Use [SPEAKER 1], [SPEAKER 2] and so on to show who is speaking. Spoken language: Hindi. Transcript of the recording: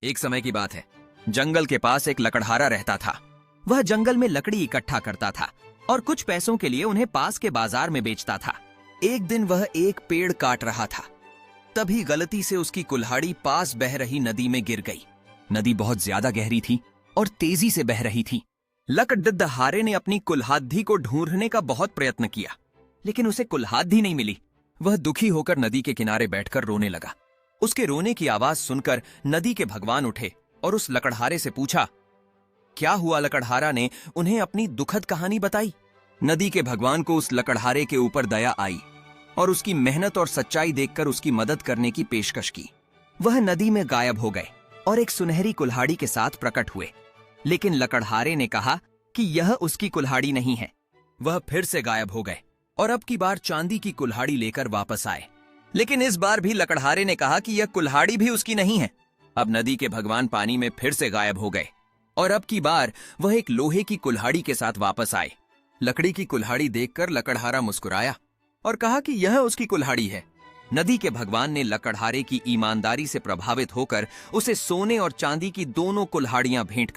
[SPEAKER 1] एक समय की बात है। जंगल के पास एक लकड़हारा रहता था। वह जंगल में लकड़ी इकट्ठा करता था और कुछ पैसों के लिए उन्हें पास के बाजार में बेचता था। एक दिन वह एक पेड़ काट रहा था, तभी गलती से उसकी कुल्हाड़ी पास बह रही नदी में गिर गई। नदी बहुत ज्यादा गहरी थी और तेजी से बह रही थी। लकड़हारे ने अपनी कुल्हाड़ी को ढूंढने का बहुत प्रयत्न किया, लेकिन उसे कुल्हाड़ी नहीं मिली। वह दुखी होकर नदी के किनारे बैठकर रोने लगा। उसके रोने की आवाज सुनकर नदी के भगवान उठे और उस लकड़हारे से पूछा, क्या हुआ? लकड़हारा ने उन्हें अपनी दुखद कहानी बताई। नदी के भगवान को उस लकड़हारे के ऊपर दया आई और उसकी मेहनत और सच्चाई देखकर उसकी मदद करने की पेशकश की। वह नदी में गायब हो गए और एक सुनहरी कुल्हाड़ी के साथ प्रकट हुए। लेकिन लकड़हारे ने कहा कि यह उसकी कुल्हाड़ी नहीं है। वह फिर से गायब हो गए और अब की बार चांदी की कुल्हाड़ी लेकर वापस आए। लेकिन इस बार भी लकड़हारे ने कहा कि यह कुल्हाड़ी भी उसकी नहीं है। अब नदी के भगवान पानी में फिर से गायब हो गए और अब की बार वह एक लोहे की कुल्हाड़ी के साथ वापस आए। लकड़ी की कुल्हाड़ी देखकर लकड़हारा मुस्कुराया और कहा कि यह उसकी कुल्हाड़ी है। नदी के भगवान ने लकड़हारे की ईमानदारी से प्रभावित होकर उसे सोने और चांदी की दोनों कुल्हाड़ियां भेंट कर